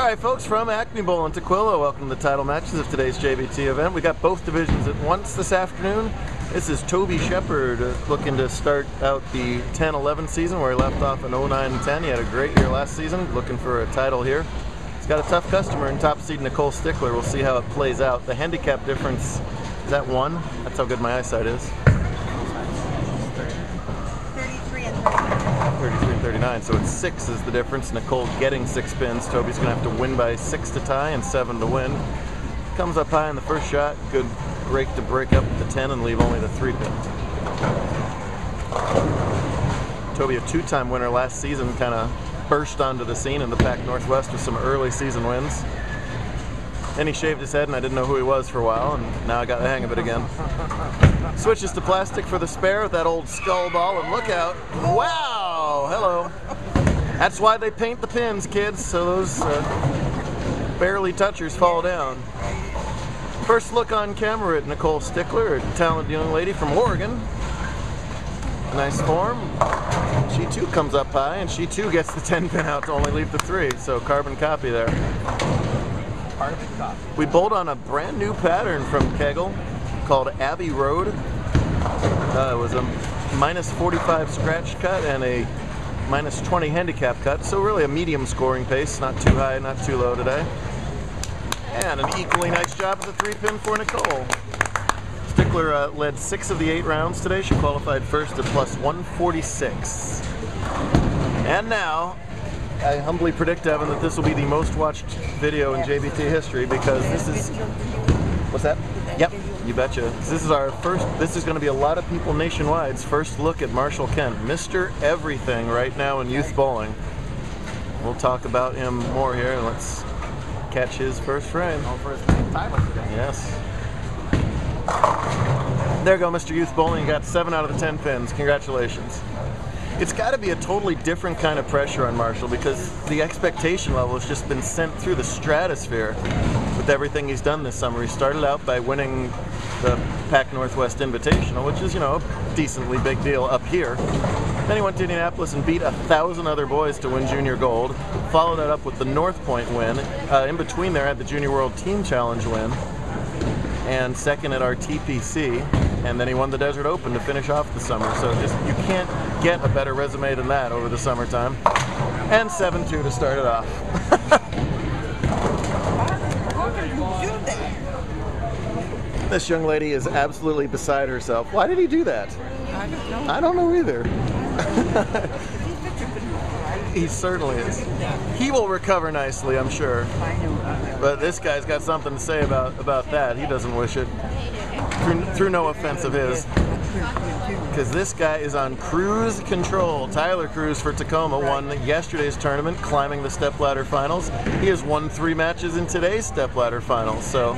Alright folks, from Acme Bowl in Tequila, welcome to the title matches of today's JBT event. We got both divisions at once this afternoon. This is Toby Shepard looking to start out the 10-11 season where he left off in 09-10. He had a great year last season, looking for a title here. He's got a tough customer in top seed Nicole Stickler. We'll see how it plays out. The handicap difference is at 1. That's how good my eyesight is. 33 and 39, so it's 6 is the difference. Nicole getting 6 pins. Toby's going to have to win by 6 to tie and 7 to win. Comes up high in the first shot. Good break to break up the 10 and leave only the 3 pin. Toby, a 2-time winner last season, kind of burst onto the scene in the Pac Northwest with some early season wins. Then he shaved his head and I didn't know who he was for a while, and now I got the hang of it again. Switches to plastic for the spare with that old skull ball, and look out. Wow! Hello. That's why they paint the pins, kids, so those barely touchers fall down. First look on camera at Nicole Stickler, a talented young lady from Oregon. Nice form. She too comes up high, and she too gets the 10 pin out to only leave the 3, so carbon copy there. We bowled on a brand new pattern from Kegel called Abbey Road. It was a -45 scratch cut and a -20 handicap cut, so really a medium scoring pace, not too high, not too low today. And an equally nice job as a 3-pin for Nicole. Stickler led 6 of the 8 rounds today. She qualified first at +146. And now, I humbly predict, Evan, that this will be the most watched video in JBT history, because this is... What's that? Yep, you betcha. This is our first, this is going to be a lot of people nationwide's first look at Marshall Kent, Mr. Everything right now in youth bowling. We'll talk about him more here, and let's catch his first frame. Yes. There you go, Mr. Youth Bowling. You got 7 out of the 10 pins. Congratulations. It's got to be a totally different kind of pressure on Marshall, because the expectation level has just been sent through the stratosphere with everything he's done this summer. He started out by winning the Pac Northwest Invitational, which is, you know, a decently big deal up here. Then he went to Indianapolis and beat 1,000 other boys to win junior gold. Followed that up with the North Point win. In between there, had the Junior World Team Challenge win, and second at our TPC, and then he won the Desert Open to finish off the summer. So just, you can't get a better resume than that over the summertime. And 7-2 to start it off. This young lady is absolutely beside herself. Why did he do that? I don't know. I don't know either. He certainly is. He will recover nicely, I'm sure. But this guy's got something to say about that. He doesn't wish it. Through no offense of his. Because this guy is on cruise control. Tyler Cruz for Tacoma won yesterday's tournament, climbing the stepladder finals. He has won 3 matches in today's stepladder finals. So,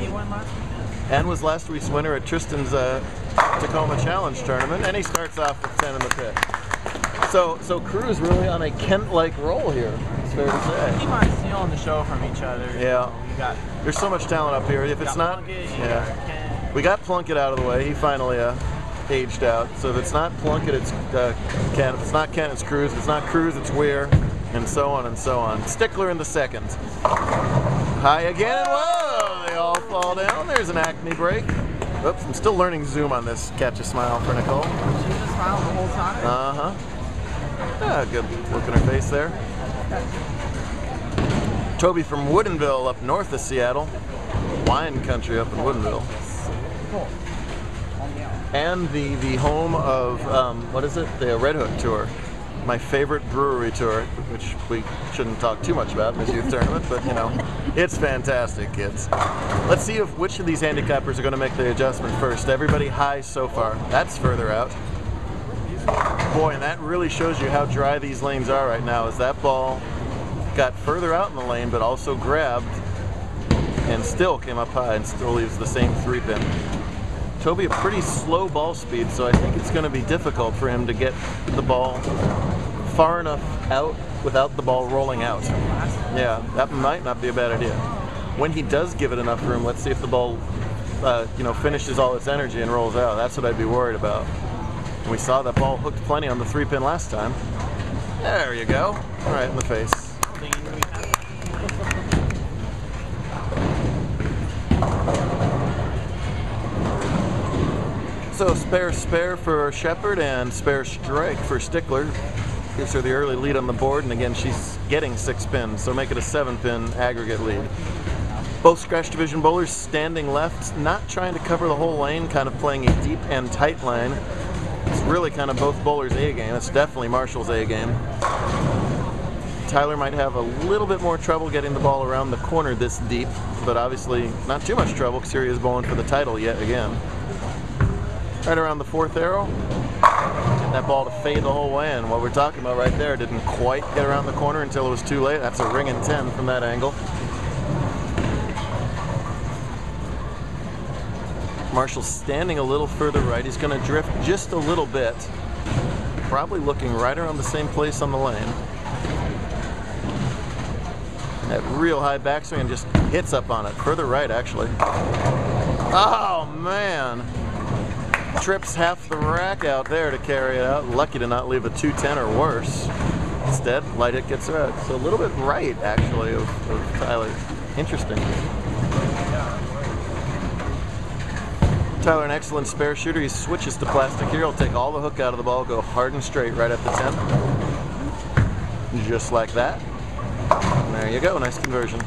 and was last week's winner at Tristan's Tacoma Challenge tournament. And he starts off with 10 in the pit. So Cruz really on a Kent-like role here, it's fair to say. Keep on stealing the show from each other. Yeah. You There's so much talent up here. If it's not... Yeah. We got Plunkett out of the way. He finally aged out. So if it's not Plunkett, it's Kent. If it's not Kent, it's Cruz. If it's not Cruz, it's Weir. And so on and so on. Stickler in the second. High again. Whoa! They all fall down. There's an Acme break. Oops, I'm still learning Zoom on this. Catch a smile for Nicole. She just smiled the whole time. Uh-huh. Ah, good look in her face there. Toby from Woodinville up north of Seattle. Wine country up in Woodinville. And the home of, what is it? The Red Hook Tour. My favorite brewery tour, which we shouldn't talk too much about in this youth tournament, but you know, it's fantastic, kids. Let's see which of these handicappers are going to make the adjustment first. Everybody high so far. That's further out. Boy, and that really shows you how dry these lanes are right now, as that ball got further out in the lane, but also grabbed and still came up high and still leaves the same 3-pin. Toby, a pretty slow ball speed, so I think it's going to be difficult for him to get the ball far enough out without the ball rolling out. Yeah, that might not be a bad idea. When he does give it enough room, let's see if the ball you know, finishes all its energy and rolls out. That's what I'd be worried about. And we saw that ball hooked plenty on the 3-pin last time. There you go. Right in the face. So spare for Shepherd and spare strike for Stickler. Gives her the early lead on the board, and again she's getting 6 pins, so make it a 7-pin aggregate lead. Both Scratch Division bowlers standing left, not trying to cover the whole lane, kind of playing a deep and tight line. It's really kind of both bowlers' A game. It's definitely Marshall's A game. Tyler might have a little bit more trouble getting the ball around the corner this deep, but obviously not too much trouble because here he is bowling for the title yet again. Right around the 4th arrow. Get that ball to fade the whole way, and what we're talking about right there didn't quite get around the corner until it was too late. That's a ring and 10 from that angle. Marshall's standing a little further right. He's going to drift just a little bit. Probably looking right around the same place on the lane. That real high backswing and just hits up on it. Further right, actually. Oh, man. Trips half the rack out there to carry it out. Lucky to not leave a 210 or worse. Instead, light hit gets her out. So a little bit right, actually, of Tyler. Interesting. Tyler, an excellent spare shooter. He switches to plastic here. He'll take all the hook out of the ball, go hard and straight right at the 10. Just like that. And there you go, nice conversion.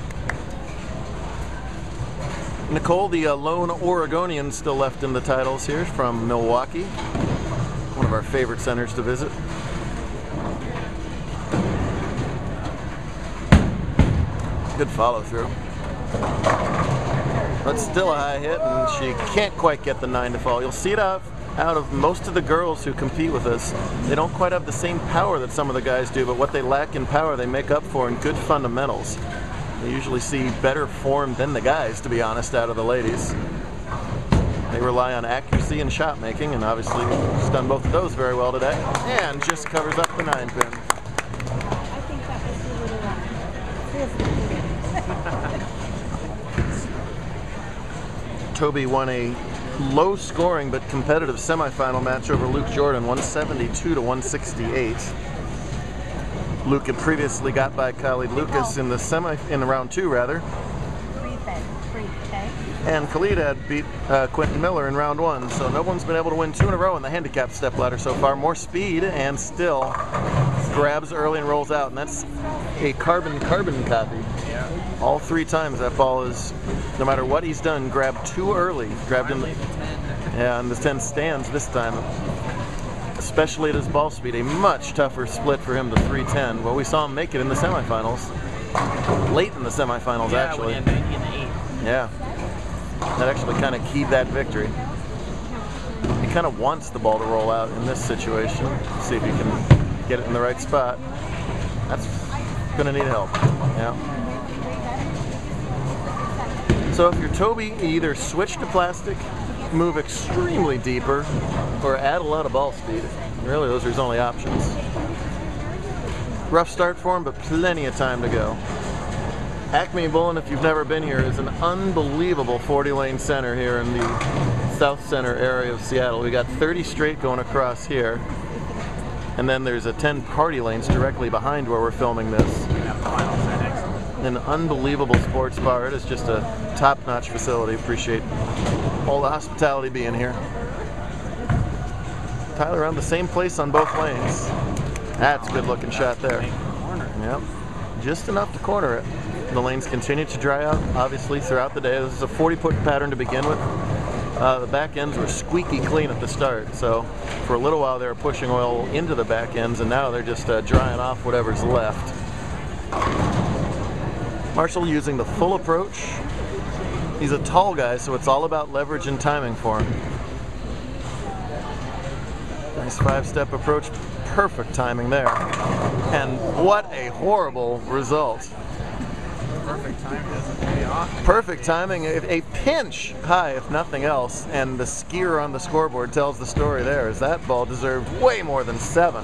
Nicole, the lone Oregonian, still left in the titles here from Milwaukee. One of our favorite centers to visit. Good follow through. But still a high hit, and she can't quite get the 9 to fall. You'll see it out of most of the girls who compete with us. They don't quite have the same power that some of the guys do, but what they lack in power they make up for in good fundamentals. They usually see better form than the guys, to be honest, out of the ladies. They rely on accuracy and shot making, and obviously she's done both of those very well today. And just covers up the 9 pin. I think that was a little Toby won a low-scoring but competitive semifinal match over Luke Jordan, 172 to 168. Luke had previously got by Khalid Lucas in the round 2 rather. And Khalid had beat Quentin Miller in round 1, so no one's been able to win 2 in a row in the handicap step ladder so far. More speed and still grabs early and rolls out, and that's a carbon copy. All 3 times that ball is, no matter what he's done, grabbed too early. Grabbed him, yeah, and the 10 stands this time. Especially at his ball speed, a much tougher split for him to 310. Well, we saw him make it in the semifinals. Late in the semifinals, actually. When he had 90 and 8. Yeah. That actually kind of keyed that victory. He kind of wants the ball to roll out in this situation. See if he can get it in the right spot. That's going to need help. Yeah. So if you're Toby, you either switch to plastic, move extremely deeper, or add a lot of ball speed. Really, those are his only options. Rough start for him, but plenty of time to go. Acme Bowling, if you've never been here, is an unbelievable 40-lane center here in the south center area of Seattle. We got 30 straight going across here, and then there's a 10 party lanes directly behind where we're filming this. An unbelievable sports bar. It is just a top-notch facility. Appreciate all the hospitality being here. Tyler on the same place on both lanes. That's a good-looking shot there. Yep, just enough to corner it. The lanes continue to dry out, obviously, throughout the day. This is a 40-foot pattern to begin with. The back ends were squeaky clean at the start, so for a little while they were pushing oil into the back ends, and now they're just drying off whatever's left. Marshall using the full approach. He's a tall guy, so it's all about leverage and timing for him. Nice 5-step approach, perfect timing there. And what a horrible result. Perfect timing doesn't pay off. Perfect timing, a pinch high if nothing else, and the skier on the scoreboard tells the story there, as that ball deserved way more than 7.